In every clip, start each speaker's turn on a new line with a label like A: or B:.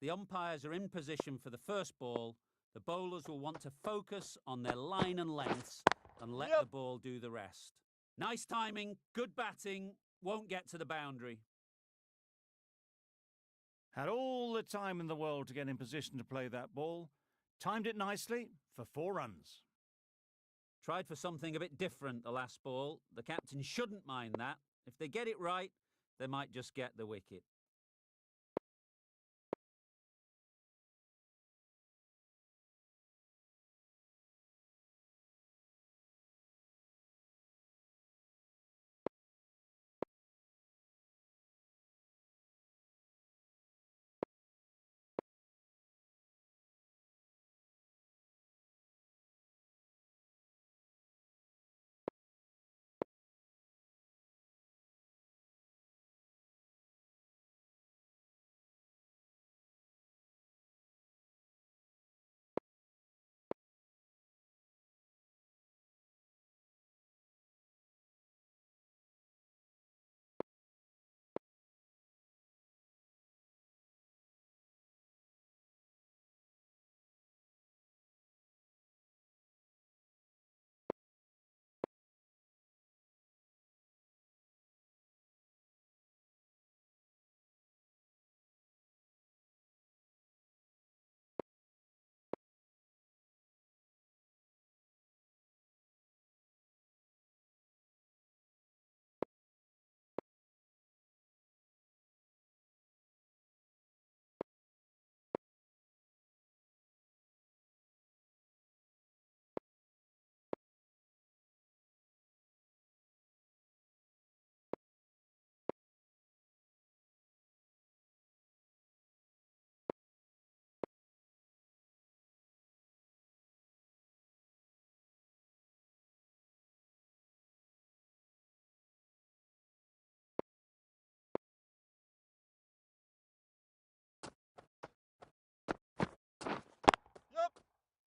A: the umpires are in position for the first ball, the bowlers will want to focus on their line and lengths and let the ball do the rest. Nice timing, good batting, won't get to the boundary.
B: Had all the time in the world to get in position to play that ball. Timed it nicely for 4 runs.
A: Tried for something a bit different the last ball. The captain shouldn't mind that. If they get it right, they might just get the wicket.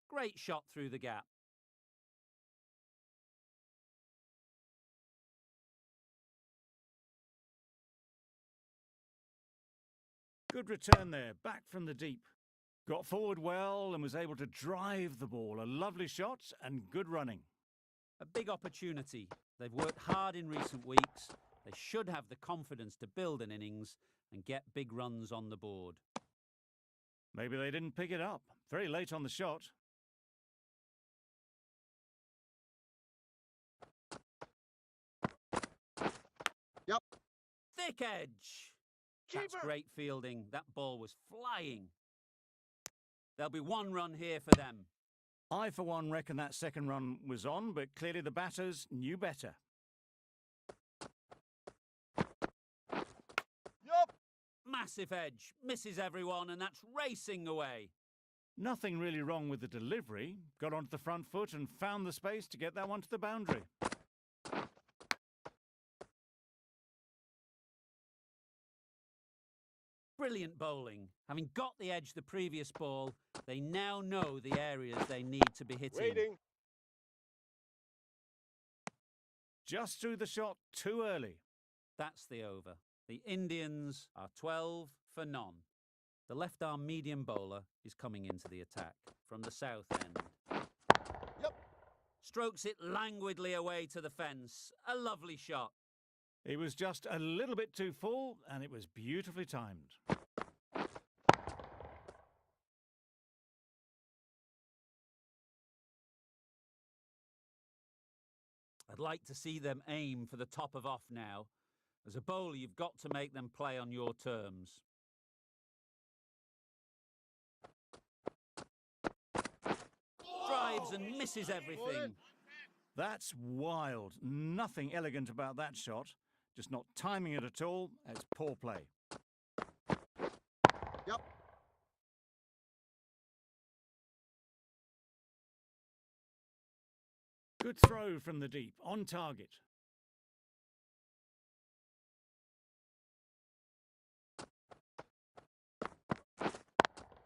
A: Great shot through the gap.
B: Good return there, back from the deep. Got forward well and was able to drive the ball. A lovely shot and good running.
A: A big opportunity. They've worked hard in recent weeks. They should have the confidence to build an innings and get big runs on the board.
B: Maybe they didn't pick it up. Very late on the shot.
C: Yep.
A: Thick edge. That's great fielding. That ball was flying. There'll be 1 run here for them.
B: I, for one, reckon that second run was on, but clearly the batters knew better.
C: Yup.
A: Massive edge. Misses everyone, and that's racing away.
B: Nothing really wrong with the delivery. Got onto the front foot and found the space to get that one to the boundary.
A: Brilliant bowling. Having got the edge the previous ball, they now know the areas they need to be hitting.
C: Waiting.
B: Just threw the shot too early.
A: That's the over. The Indians are 12 for none. The left-arm medium bowler is coming into the attack from the south end.
C: Yep.
A: Strokes it languidly away to the fence. A lovely shot.
B: It was just a little bit too full, and it was beautifully timed.
A: I'd like to see them aim for the top of off now. As a bowler, you've got to make them play on your terms. Drives and misses everything.
B: That's wild. Nothing elegant about that shot. Just not timing it at all. It's poor play.
C: Yep.
B: Good throw from the deep, on target.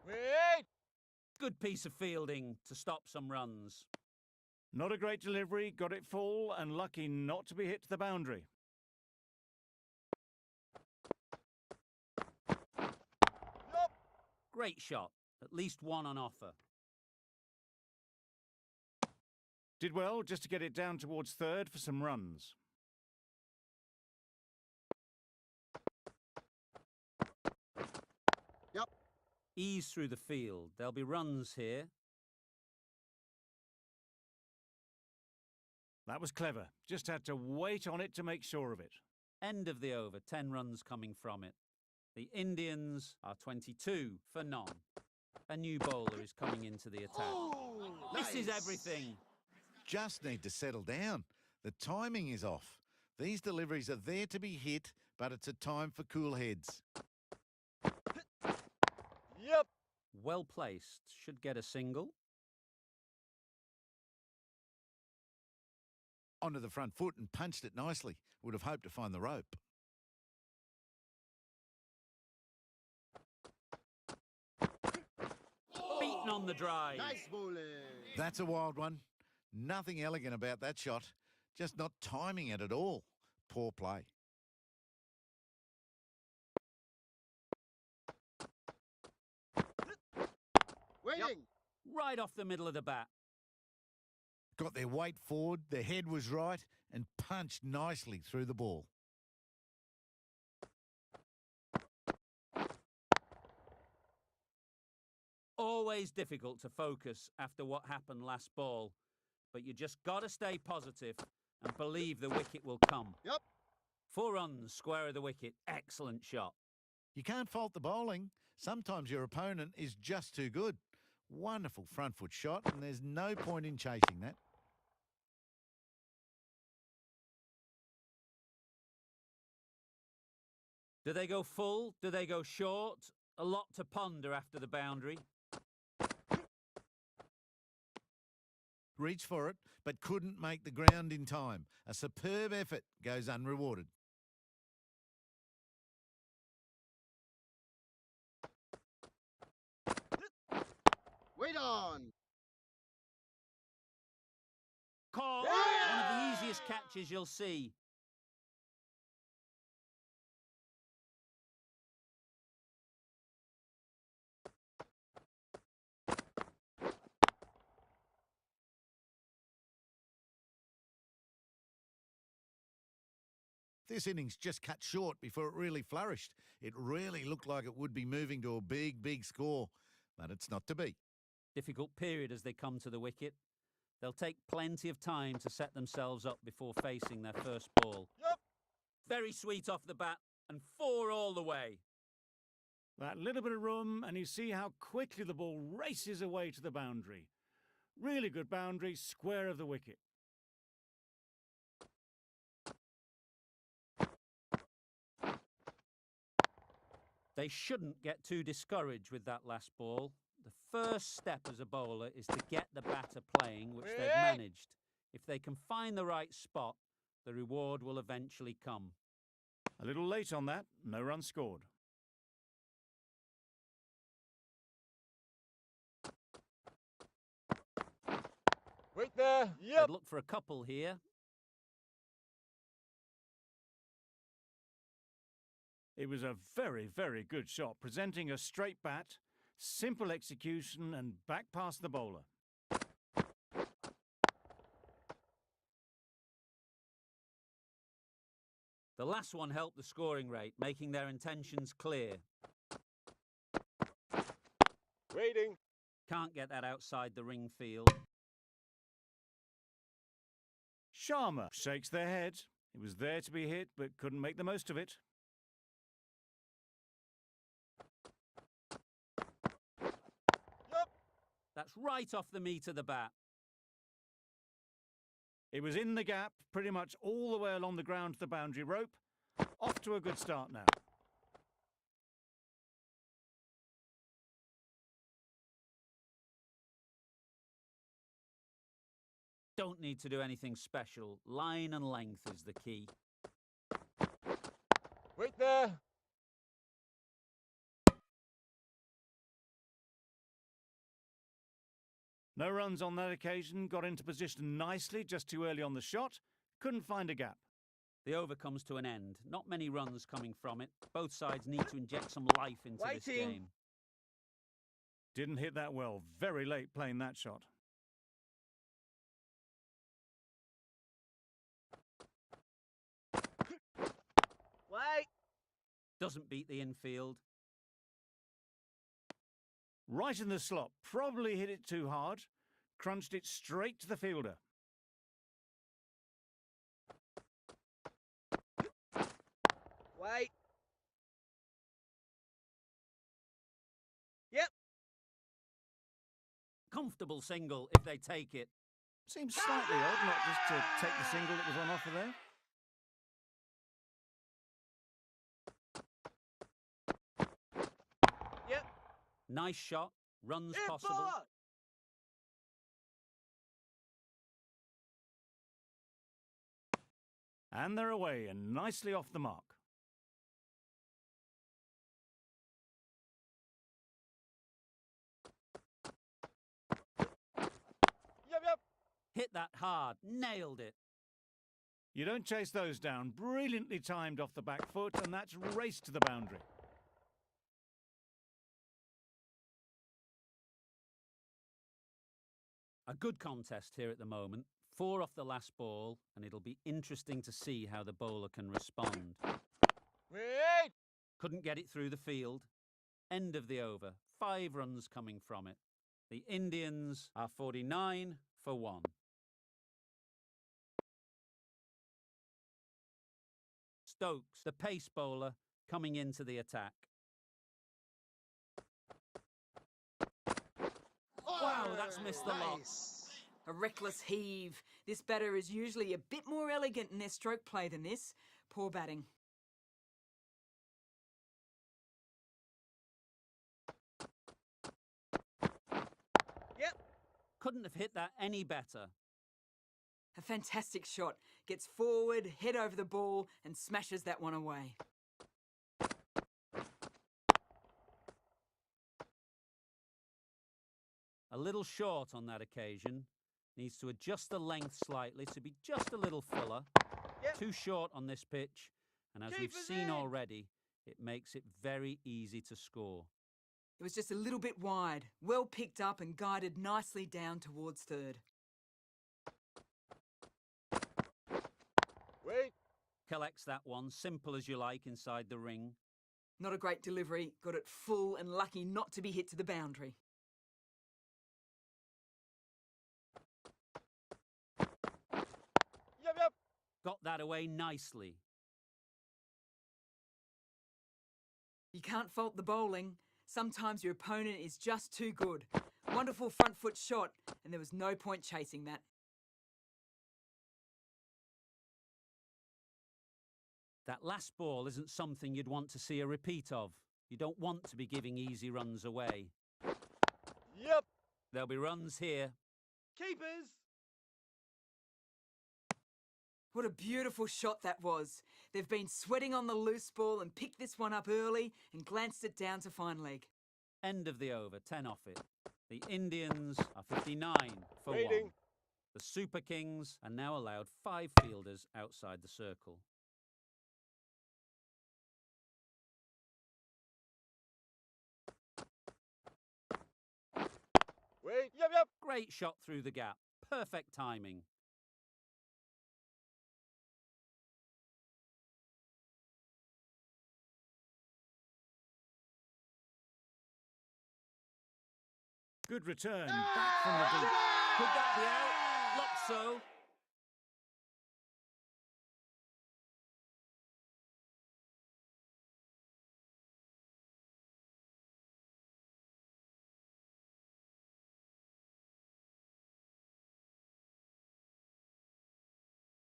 C: Wait.
A: Good piece of fielding to stop some runs.
B: Not a great delivery, got it full and lucky not to be hit to the boundary.
A: Great shot. At least one on offer.
B: Did well just to get it down towards third for some runs.
C: Yep.
A: Ease through the field. There'll be runs here.
B: That was clever. Just had to wait on it to make sure of it.
A: End of the over. 10 runs coming from it. The Indians are 22 for none. A new bowler is coming into the attack.
C: Oh,
A: This is
C: nice.
A: everything.
D: Just need to settle down. The timing is off. These deliveries are there to be hit, but it's a time for cool heads.
C: Yep.
A: Well placed. Should get a single.
D: Onto the front foot and punched it nicely. Would have hoped to find the rope.
A: Beaten on the drive.
C: Nice bowling.
D: That's a wild one. Nothing elegant about that shot. Just not timing it at all. Poor play.
C: Waiting.
A: Right off the middle of the bat.
D: Got their weight forward, their head was right, and punched nicely through the ball.
A: Always difficult to focus after what happened last ball. But you just got to stay positive and believe the wicket will come.
C: Yep.
A: 4 runs, square of the wicket. Excellent shot.
D: You can't fault the bowling. Sometimes your opponent is just too good. Wonderful front foot shot, and there's no point in chasing that.
A: Do they go full? Do they go short? A lot to ponder after the boundary.
D: Reached for it, but couldn't make the ground in time. A superb effort goes unrewarded.
C: Wait on.
A: Caught.
C: Yeah!
A: One of the easiest catches you'll see.
D: This innings just cut short before it really flourished. It really looked like it would be moving to a big, big score, but it's not to be.
A: Difficult period as they come to the wicket. They'll take plenty of time to set themselves up before facing their first ball.
C: Yep.
A: Very sweet off the bat and 4 all the way.
B: That little bit of room, and you see how quickly the ball races away to the boundary. Really good boundary, square of the wicket.
A: They shouldn't get too discouraged with that last ball. The first step as a bowler is to get the batter playing, which they've managed. If they can find the right spot, the reward will eventually come.
B: A little late on that, no run scored.
C: Wait there.
A: They'd
C: Yep.
A: look for a couple here.
B: It was a very, very good shot, presenting a straight bat, simple execution, and back past the bowler.
A: The last one helped the scoring rate, making their intentions clear.
C: Waiting.
A: Can't get that outside the ring field.
B: Sharma shakes their head. It was there to be hit, but couldn't make the most of it.
C: Yep.
A: That's right off the meat of the bat.
B: It was in the gap, pretty much all the way along the ground to the boundary rope. Off to a good start now.
A: Don't need to do anything special. Line and length is the key.
C: Wait there.
B: No runs on that occasion, got into position nicely just too early on the shot. Couldn't find a gap.
A: The over comes to an end. Not many runs coming from it. Both sides need to inject some life into this
C: Waiting.
A: game.
B: Didn't hit that well. Very late playing that shot.
C: Wait.
A: Doesn't beat the infield.
B: Right in the slot. Probably hit it too hard. Crunched it straight to the fielder.
C: Wait. Yep.
A: Comfortable single if they take it.
B: Seems slightly odd not just to take the single that was on offer there.
C: Yep.
A: Nice shot. Runs
C: Hit
A: possible.
C: ball.
B: And they're away and nicely off the mark.
C: Yep.
A: Hit that hard. Nailed it.
B: You don't chase those down. Brilliantly timed off the back foot, and that's raced to the boundary.
A: A good contest here at the moment. 4 off the last ball, and it'll be interesting to see how the bowler can respond.
C: Wait.
A: Couldn't get it through the field. End of the over. 5 runs coming from it. The Indians are 49 for 1. Stokes, the pace bowler, coming into the attack. Wow, that's missed the lot.
E: A reckless heave. This batter is usually a bit more elegant in their stroke play than this. Poor batting.
C: Yep.
A: Couldn't have hit that any better.
E: A fantastic shot. Gets forward, head over the ball, and smashes that one away.
A: A little short on that occasion. Needs to adjust the length slightly to be just a little fuller.
C: Yep.
A: Too short on this pitch. And as we've
C: Keeper's
A: seen
C: in.
A: already, it makes it very easy to score.
E: It was just a little bit wide. Well picked up and guided nicely down towards third.
C: Wait.
A: Collects that one, simple as you like, inside the ring.
E: Not a great delivery. Got it full and lucky not to be hit to the boundary.
C: Yep.
A: Got that away nicely.
E: You can't fault the bowling. Sometimes your opponent is just too good. Wonderful front foot shot, and there was no point chasing that.
A: That last ball isn't something you'd want to see a repeat of. You don't want to be giving easy runs away.
C: Yep.
A: There'll be runs here.
C: Keepers.
E: What a beautiful shot that was. They've been sweating on the loose ball and picked this one up early and glanced it down to fine leg.
A: End of the over, 10 off it. The Indians are 59 for 1.
C: Waiting.
A: The Super Kings are now allowed 5 fielders outside the circle.
C: Wait. Yep.
A: Great shot through the gap. Perfect timing.
B: Good return, back from the deep.
A: Could that be out? Looks so.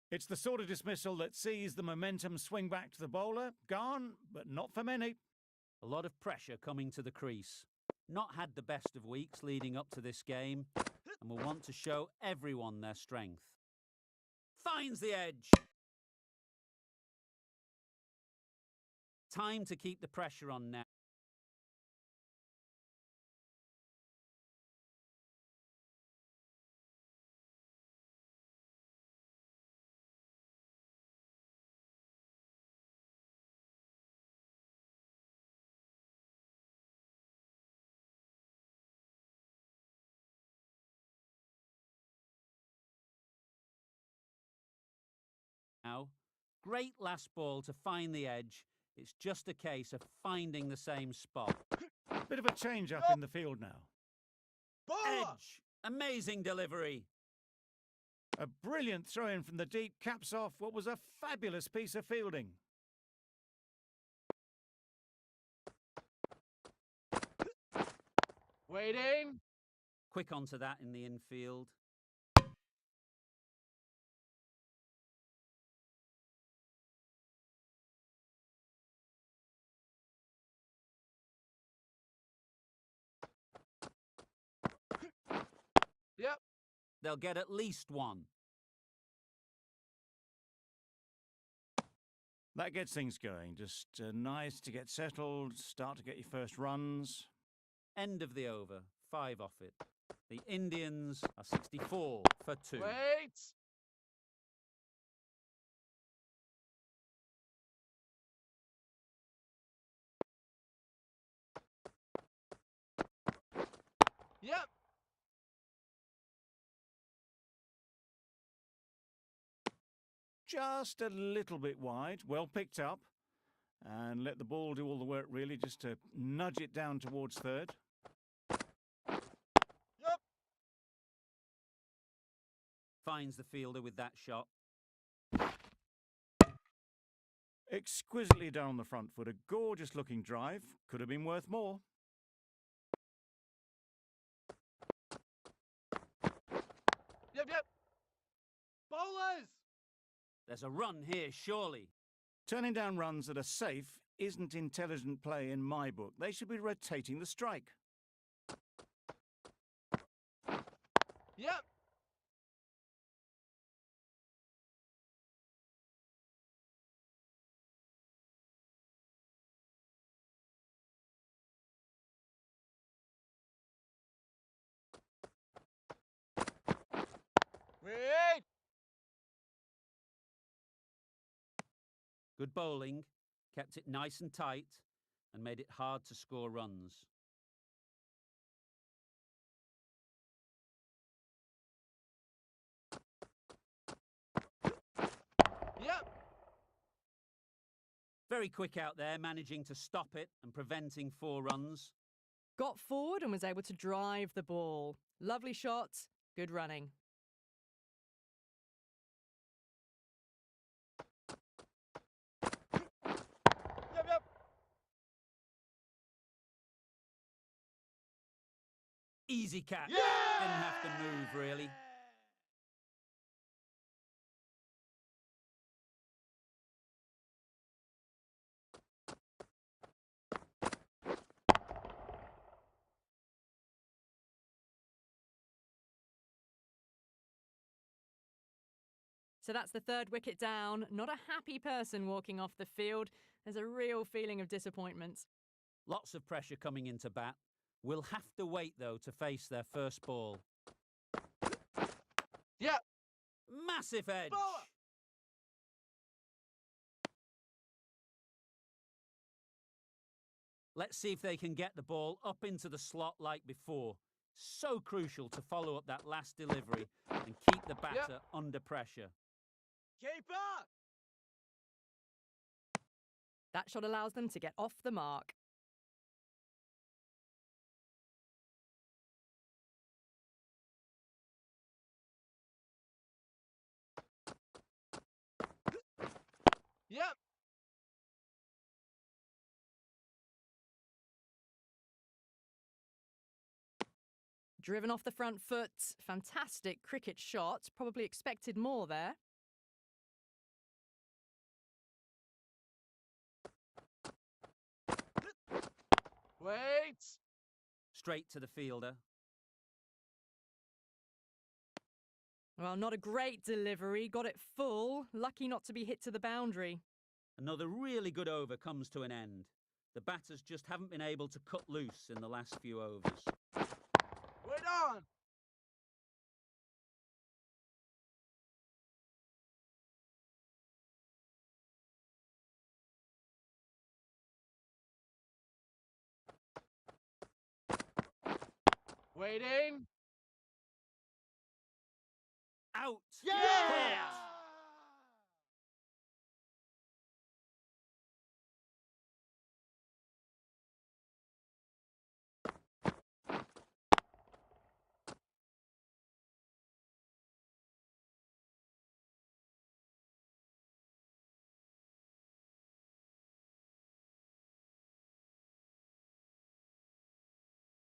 B: It's the sort of dismissal that sees the momentum swing back to the bowler. Gone, but not for many.
A: A lot of pressure coming to the crease. Not had the best of weeks leading up to this game and will want to show everyone their strength. Finds the edge. Time to keep the pressure on now. Great last ball to find the edge. It's just a case of finding the same spot.
B: Bit of a change up in the field now.
C: Bowler!
A: Edge. Amazing delivery.
B: A brilliant throw-in from the deep caps off what was a fabulous piece of fielding.
C: Waiting.
A: Quick onto that in the infield.
C: Yep.
A: They'll get at least one.
B: That gets things going. Just nice to get settled, start to get your first runs.
A: End of the over. 5 off it. The Indians are 64 for 2.
C: Wait. Yep.
B: Just a little bit wide, well picked up. And let the ball do all the work really, just to nudge it down towards third.
C: Yep.
A: Finds the fielder with that shot.
B: Exquisitely down the front foot, a gorgeous looking drive. Could have been worth more.
C: Yep. Bowlers!
A: There's a run here, surely.
B: Turning down runs that are safe isn't intelligent play in my book. They should be rotating the strike.
C: Yep. Wait.
A: Good bowling, kept it nice and tight, and made it hard to score runs.
C: Yep.
A: Very quick out there, managing to stop it and preventing 4 runs.
F: Got forward and was able to drive the ball. Lovely shot, good running.
C: Yep.
A: Easy catch.
C: Yeah!
A: Didn't have to move, really.
F: So that's the 3rd wicket down. Not a happy person walking off the field. There's a real feeling of disappointment.
A: Lots of pressure coming into bat. Will have to wait, though, to face their first ball.
C: Yep.
A: Massive edge.
C: Bowler!
A: Let's see if they can get the ball up into the slot like before. So crucial to follow up that last delivery and keep the batter under pressure.
C: Keeper!
F: That shot allows them to get off the mark.
C: Yep.
F: Driven off the front foot. Fantastic cricket shot. Probably expected more there.
C: Wait.
A: Straight to the fielder.
F: Well, not a great delivery. Got it full. Lucky not to be hit to the boundary.
A: Another really good over comes to an end. The batters just haven't been able to cut loose in the last few overs.
C: Wait on. Waiting.
A: Out!
C: Yeah!
A: Caught!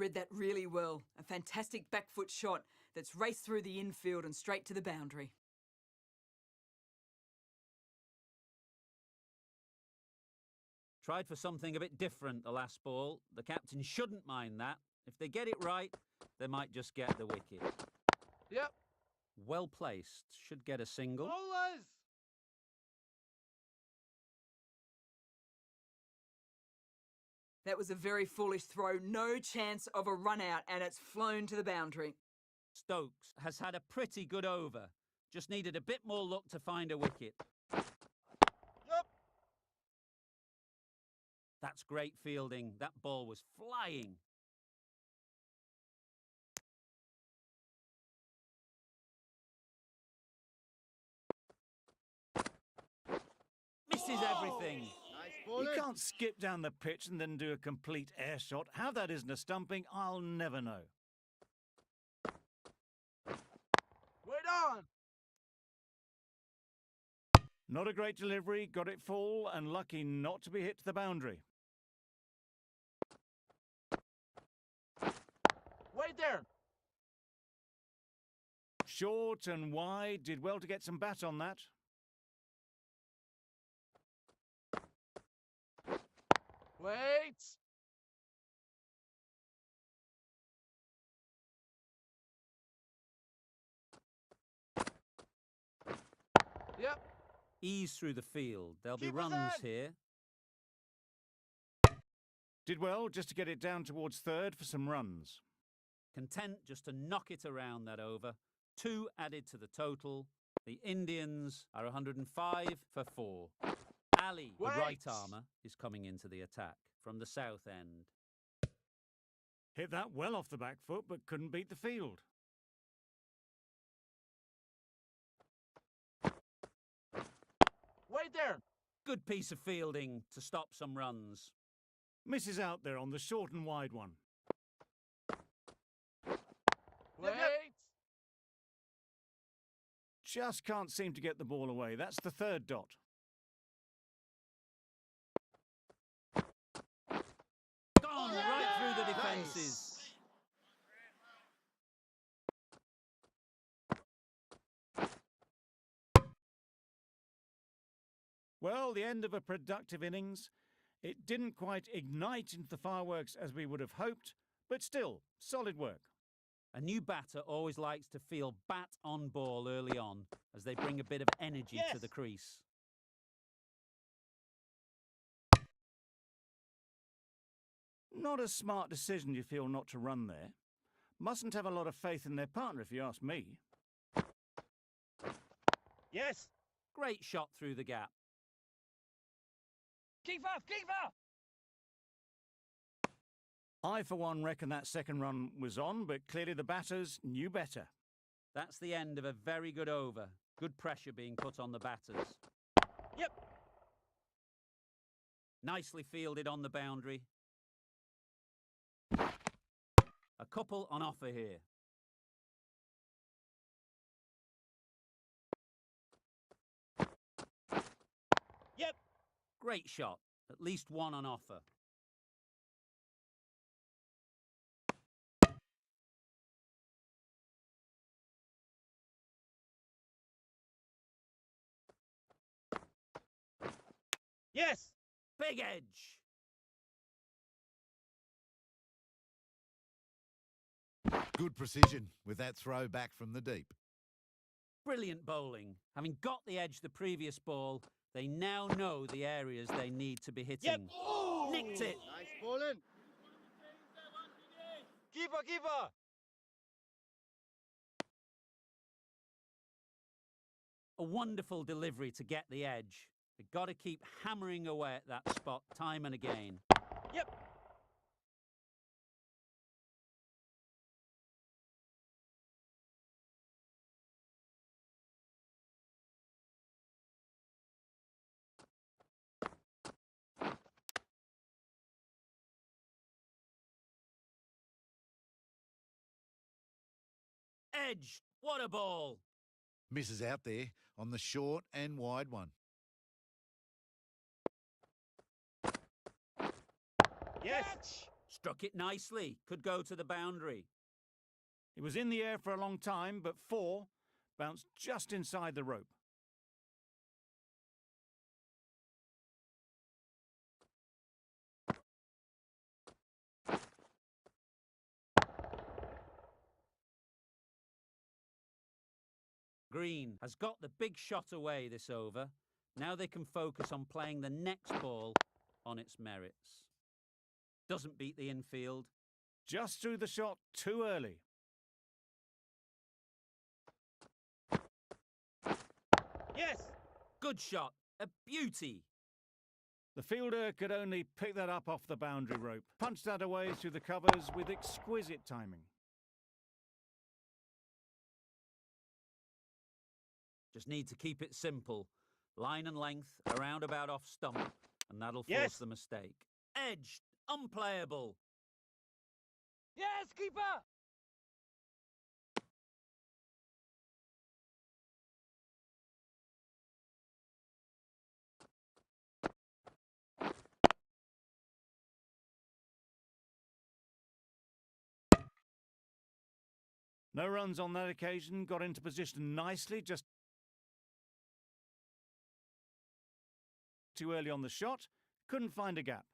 E: Read that really well. A fantastic back foot shot that's raced through the infield and straight to the boundary.
A: Tried for something a bit different the last ball. The captain shouldn't mind that. If they get it right, they might just get the wicket.
C: Yep.
A: Well placed. Should get a single.
C: Bowlers.
E: That was a very foolish throw. No chance of a run out, and it's flown to the boundary.
A: Stokes has had a pretty good over. Just needed a bit more luck to find a wicket.
C: Yep.
A: That's great fielding. That ball was flying. Misses everything.
G: Nice
B: You
G: bowling.
B: can't skip down the pitch and then do a complete air shot. How that isn't a stumping, I'll never know.
C: Wait on.
B: Not a great delivery, got it full and lucky not to be hit to the boundary.
C: Wait there.
B: Short and wide, did well to get some bat on that.
C: Wait. Yep.
A: Ease through the field. There'll be
C: Keep us
A: runs
C: in.
A: here.
B: Did well just to get it down towards third for some runs.
A: Content just to knock it around that over. 2 added to the total. The Indians are 105 for 4. Ali, the
C: Wait.
A: right armour, is coming into the attack from the south end.
B: Hit that well off the back foot, but couldn't beat the field.
C: Wait there.
A: Good piece of fielding to stop some runs.
B: Misses out there on the short and wide one.
C: Wait.
B: Just can't seem to get the ball away. That's the third dot.
A: Gone right through the defences.
B: Well, the end of a productive innings. It didn't quite ignite into the fireworks as we would have hoped, but still, solid work.
A: A new batter always likes to feel bat on ball early on, as they bring a bit of energy to the crease.
B: Not a smart decision, you feel, not to run there. Mustn't have a lot of faith in their partner, if you ask me.
G: Yes.
A: Great shot through the gap.
C: Keep up.
B: I, for one, reckon that second run was on, but clearly the batters knew better.
A: That's the end of a very good over. Good pressure being put on the batters.
G: Yep.
A: Nicely fielded on the boundary. A couple on offer here.
G: Yep.
A: Great shot. At least one on offer.
G: Yes.
A: Big edge.
D: Good precision with that throw back from the deep.
A: Brilliant bowling. Having got the edge the previous ball, they now know the areas they need to be hitting.
G: Yep.
A: Nicked it.
G: Nice bowling. Keeper.
A: A wonderful delivery to get the edge. They've got to keep hammering away at that spot time and again.
G: Yep.
A: Edge. What a ball.
D: Misses out there on the short and wide one.
G: Yes.
A: Struck it nicely. Could go to the boundary.
B: It was in the air for a long time, but 4 bounced just inside the rope.
A: Green has got the big shot away this over. Now they can focus on playing the next ball on its merits. Doesn't beat the infield.
B: Just threw the shot too early.
G: Yes.
A: Good shot. A beauty.
B: The fielder could only pick that up off the boundary rope. Punched that away through the covers with exquisite timing.
A: Just need to keep it simple. Line and length, around about off stump, and that'll force
G: Yes.
A: the mistake. Edged, unplayable.
G: Yes, keeper.
B: No runs on that occasion, got into position nicely, just too early on the shot, couldn't find a gap.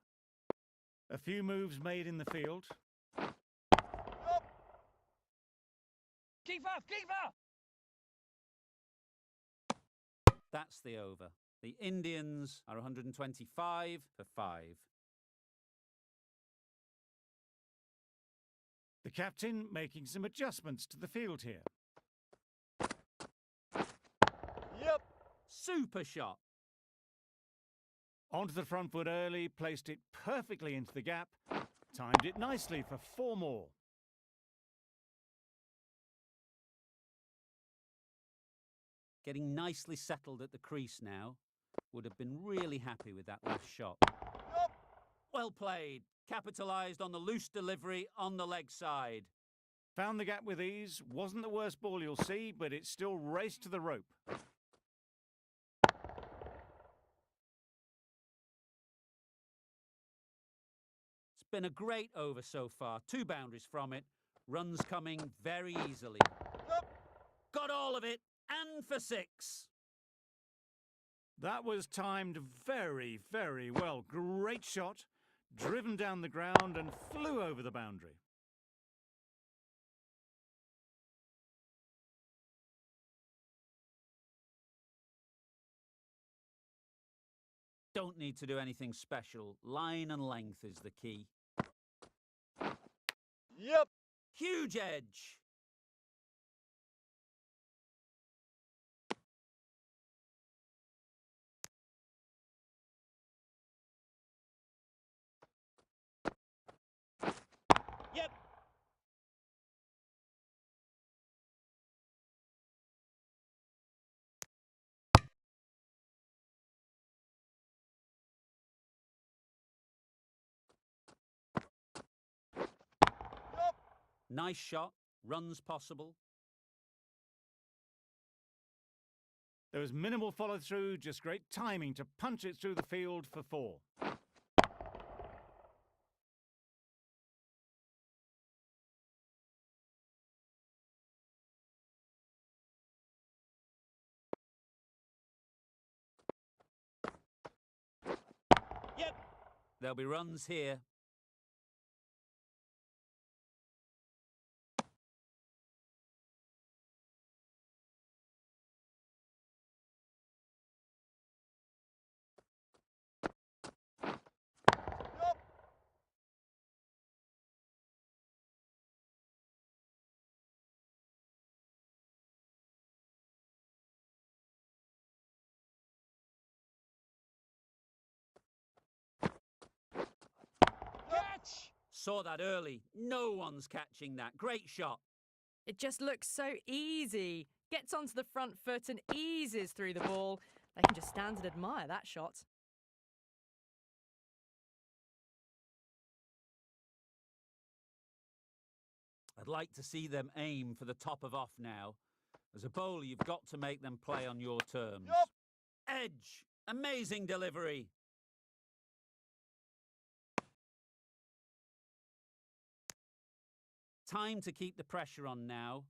B: A few moves made in the field.
G: Keeper, keeper.
A: That's the over. The Indians are 125 for 5.
B: The captain making some adjustments to the field here.
G: Yep.
A: Super shot.
B: Onto the front foot early, placed it perfectly into the gap, timed it nicely for 4 more.
A: Getting nicely settled at the crease now. Would have been really happy with that last shot.
G: Yep.
A: Well played. Capitalised on the loose delivery on the leg side.
B: Found the gap with ease, wasn't the worst ball you'll see, but it still raced to the rope.
A: It's been a great over so far. 2 boundaries from it. Runs coming very easily.
G: Yep.
A: Got all of it, and for 6.
B: That was timed very, very well. Great shot, driven down the ground and flew over the boundary.
A: Don't need to do anything special. Line and length is the key.
G: Yep.
A: Huge edge.
G: Yep. Yep.
A: Nice shot. Runs possible.
B: There was minimal follow-through, just great timing to punch it through the field for 4.
G: Yep.
A: There'll be runs here.
G: Yep. Catch.
A: Saw that early. No one's catching that. Great shot.
F: It just looks so easy. Gets onto the front foot and eases through the ball. They can just stand and admire that shot.
A: I'd like to see them aim for the top of off now. As a bowler, you've got to make them play on your terms.
G: Yup.
A: Edge. Amazing delivery. Time to keep the pressure on now.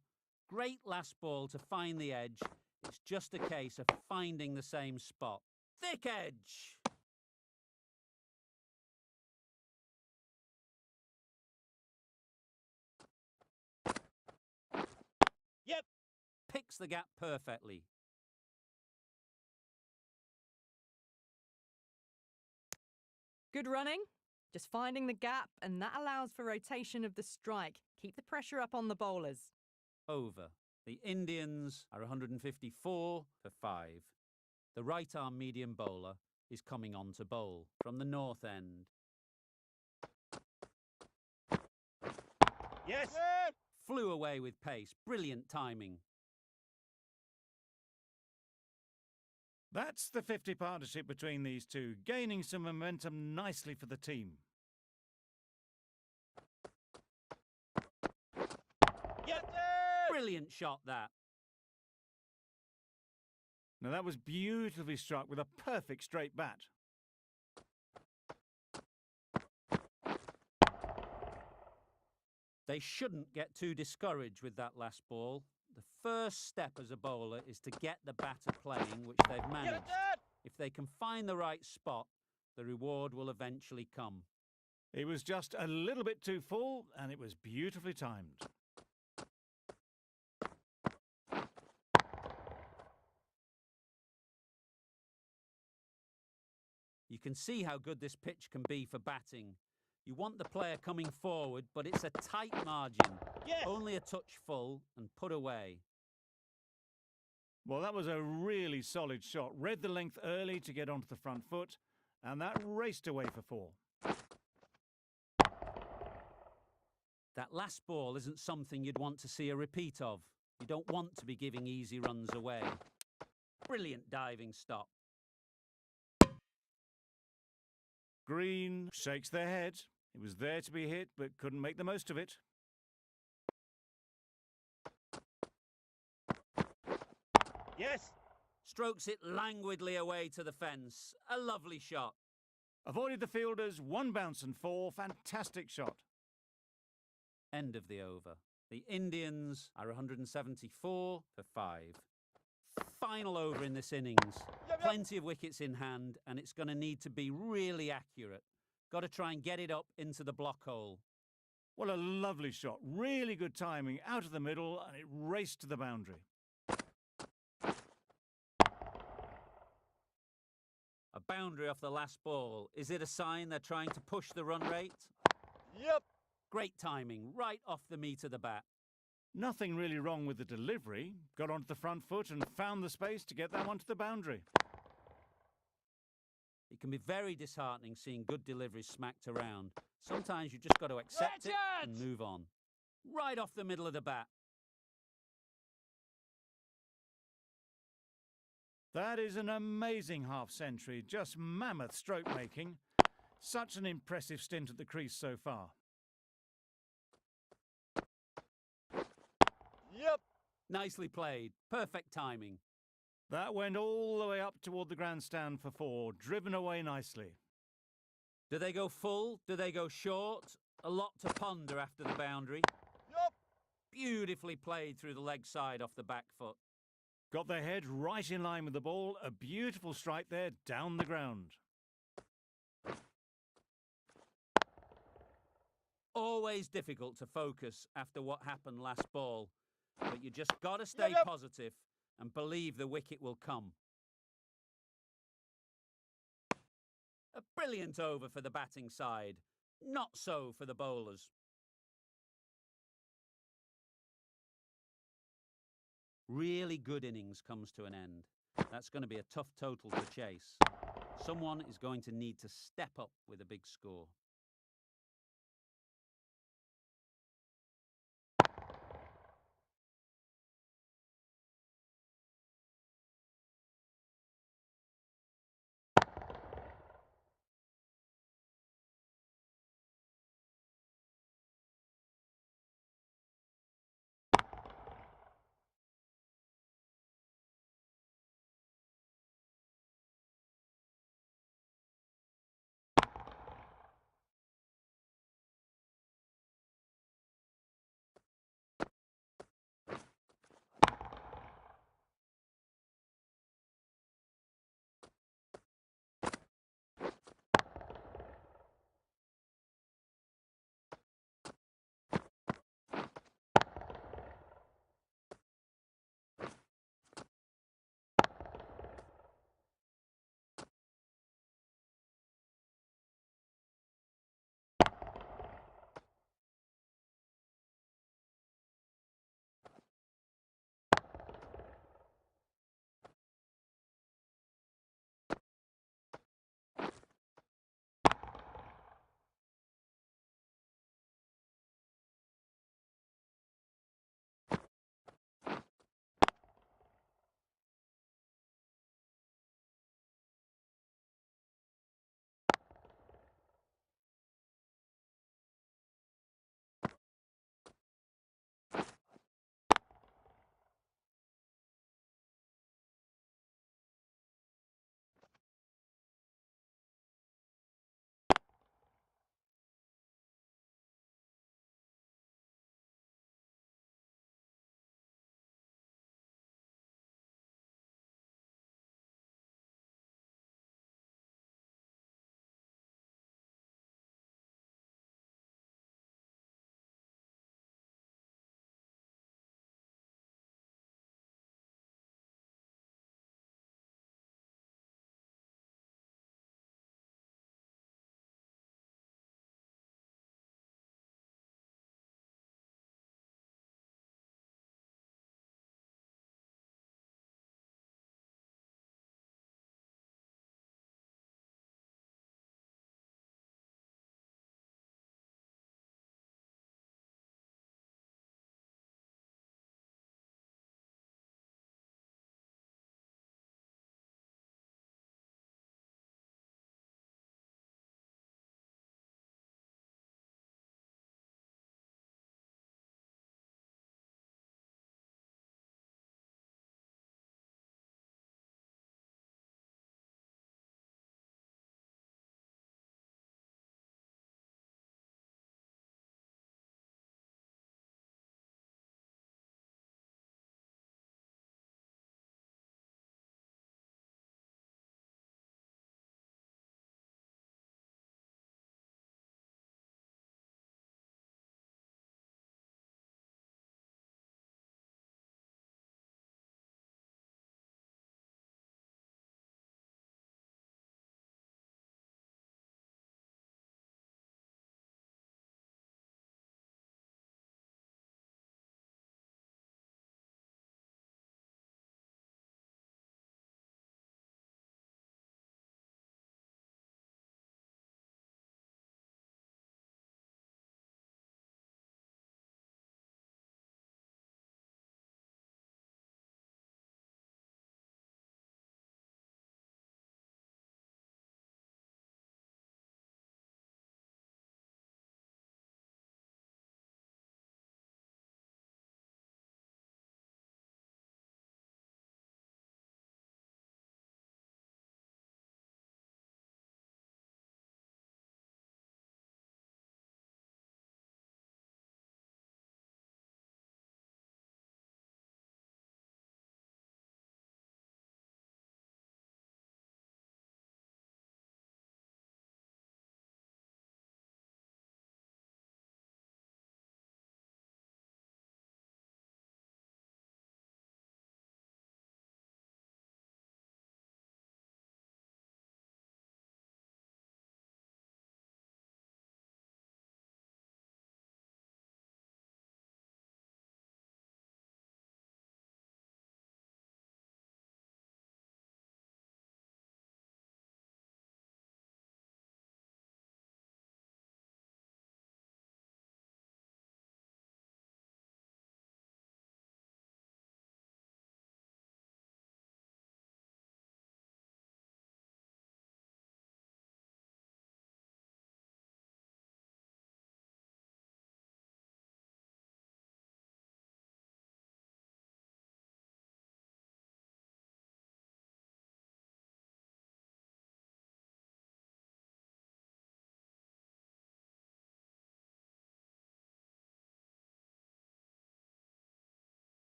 A: Great last ball to find the edge. It's just a case of finding the same spot. Thick edge!
G: Yep.
A: Picks the gap perfectly.
F: Good running. Just finding the gap, and that allows for rotation of the strike. Keep the pressure up on the bowlers.
A: Over. The Indians are 154 for 5. The right-arm medium bowler is coming on to bowl from the north end.
G: Yes.
A: Flew away with pace. Brilliant timing.
B: That's the 50 partnership between these two, gaining some momentum nicely for the team.
G: Yep.
A: Brilliant shot, that.
B: Now that was beautifully struck with a perfect straight bat.
A: They shouldn't get too discouraged with that last ball. The first step as a bowler is to get the batter playing, which they've managed. If they can find the right spot, the reward will eventually come.
B: It was just a little bit too full, and it was beautifully timed.
A: You can see how good this pitch can be for batting. You want the player coming forward, but it's a tight margin.
G: Yes.
A: Only a touch full and put away.
B: Well, that was a really solid shot. Read the length early to get onto the front foot, and that raced away for 4.
A: That last ball isn't something you'd want to see a repeat of. You don't want to be giving easy runs away. Brilliant diving stop.
B: Green shakes their head. It was there to be hit, but couldn't make the most of it.
G: Yes.
A: Strokes it languidly away to the fence. A lovely shot.
B: Avoided the fielders, 1 bounce and 4. Fantastic shot.
A: End of the over. The Indians are 174 for 5. Final over in this innings. Plenty of wickets in hand, and it's going to need to be really accurate. Got to try and get it up into the block hole.
B: What a lovely shot. Really good timing. Out of the middle, and it raced to the boundary.
A: A boundary off the last ball. Is it a sign they're trying to push the run rate?
G: Yep.
A: Great timing, right off the meat of the bat.
B: Nothing really wrong with the delivery. Got onto the front foot and found the space to get that one to the boundary.
A: It can be very disheartening seeing good deliveries smacked around. Sometimes you just got to accept it and move on. Right off the middle of the bat.
B: That is an amazing half-century, just mammoth stroke making. Such an impressive stint at the crease so far.
G: Yep.
A: Nicely played. Perfect timing.
B: That went all the way up toward the grandstand for 4, driven away nicely.
A: Do they go full? Do they go short? A lot to ponder after the boundary.
G: Yep.
A: Beautifully played through the leg side off the back foot.
B: Got their head right in line with the ball. A beautiful strike there down the ground.
A: Always difficult to focus after what happened last ball. But you just got to stay positive and believe the wicket will come. A brilliant over for the batting side. Not so for the bowlers. Really good innings comes to an end. That's going to be a tough total to chase. Someone is going to need to step up with a big score.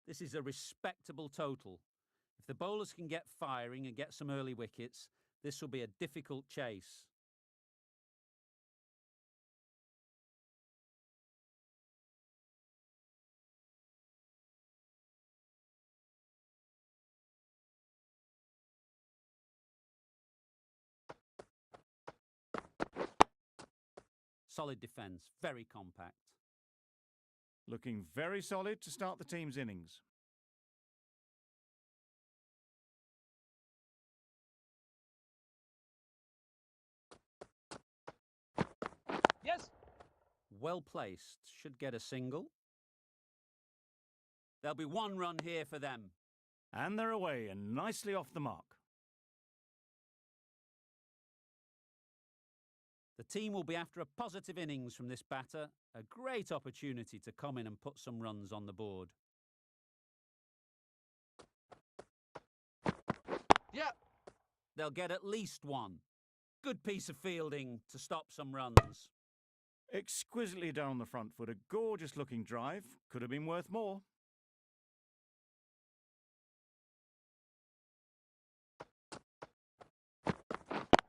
A: This is a respectable total. If the bowlers can get firing and get some early wickets, this will be a difficult chase. Solid defence, very compact.
B: Looking very solid to start the team's innings.
C: Yes.
A: Well placed, should get a single. There'll be one run here for them.
B: And they're away and nicely off the mark.
A: The team will be after a positive innings from this batter, a great opportunity to come in and put some runs on the board.
C: Yeah.
A: They'll get at least one. Good piece of fielding to stop some runs.
B: Exquisitely done on the front foot, a gorgeous looking drive. Could have been worth more.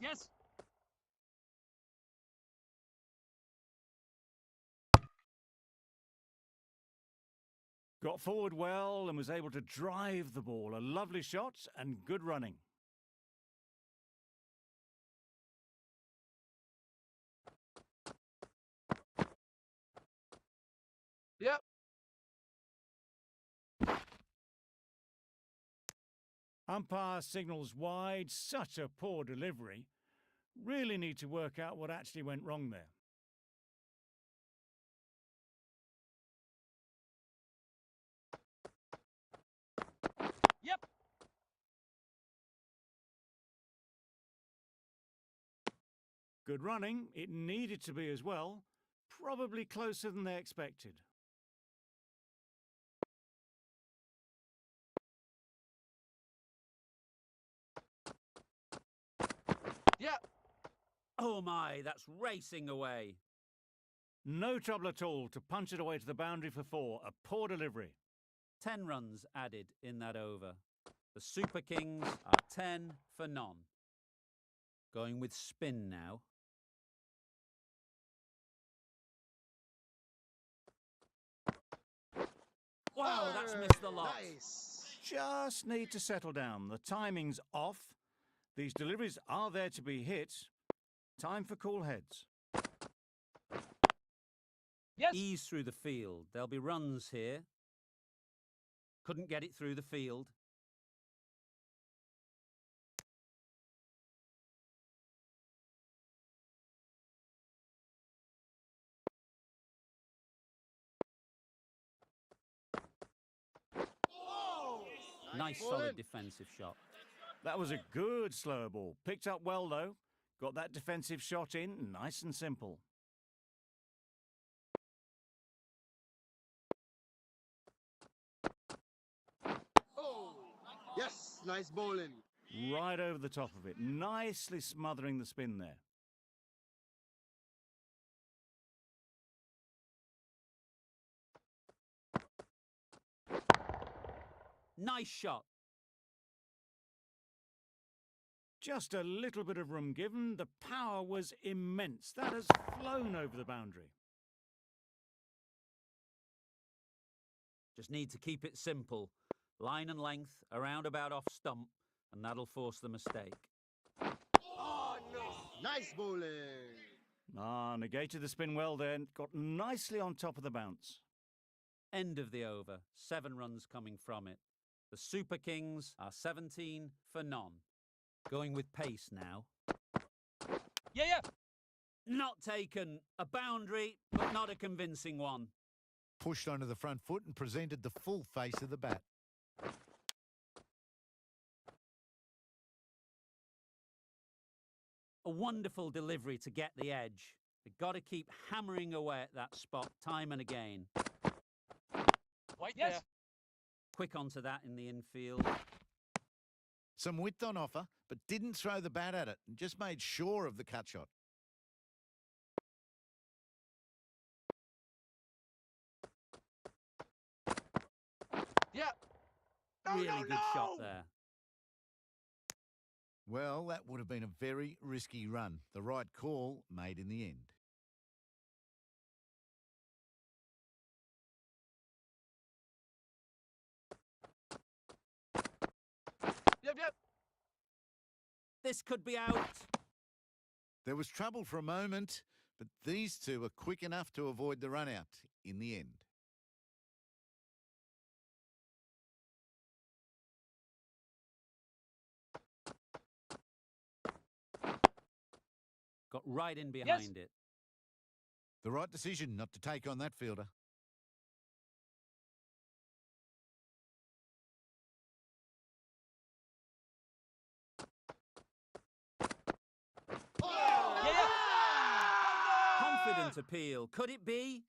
C: Yes.
B: Got forward well and was able to drive the ball. A lovely shot and good running.
C: Yep.
B: Umpire signals wide. Such a poor delivery. Really need to work out what actually went wrong there.
C: Yep.
B: Good running. It needed to be as well. Probably closer than they expected.
C: Yep.
A: Oh my, that's racing away.
B: No trouble at all to punch it away to the boundary for 4. A poor delivery.
A: 10 runs added in that over. The Super Kings are 10 for none. Going with spin now. Wow, that's missed the lot.
G: Nice.
B: Just need to settle down. The timing's off. These deliveries are there to be hit. Time for cool heads.
C: Yes.
A: Ease through the field. There'll be runs here. Couldn't get it through the field. Nice solid defensive shot.
B: That was a good slower ball. Picked up well, though. Got that defensive shot in, nice and simple.
G: Oh. Yes, nice bowling.
B: Right over the top of it. Nicely smothering the spin there.
A: Nice shot.
B: Just a little bit of room given. The power was immense. That has flown over the boundary.
A: Just need to keep it simple. Line and length, around about off stump, and that'll force the mistake.
G: Oh, no. Nice bowling.
B: Negated the spin well there. Got nicely on top of the bounce.
A: End of the over. 7 runs coming from it. The Super Kings are 17 for none. Going with pace now.
C: Yeah.
A: Not taken. A boundary, but not a convincing one.
D: Pushed onto the front foot and presented the full face of the bat.
A: A wonderful delivery to get the edge. They've got to keep hammering away at that spot time and again.
C: Right there. Yes.
A: Quick onto that in the infield.
D: Some width on offer, but didn't throw the bat at it and just made sure of the cut shot.
C: Yeah. No,
A: Really
C: no,
A: good
C: no!
A: shot there.
D: Well, that would have been a very risky run. The right call made in the end.
C: Yep, yep.
A: This could be out.
D: There was trouble for a moment, but these two were quick enough to avoid the run out in the end.
A: Got right in behind it.
D: The right decision not to take on that fielder.
C: Yeah, yeah.
A: Confident appeal. Could it be?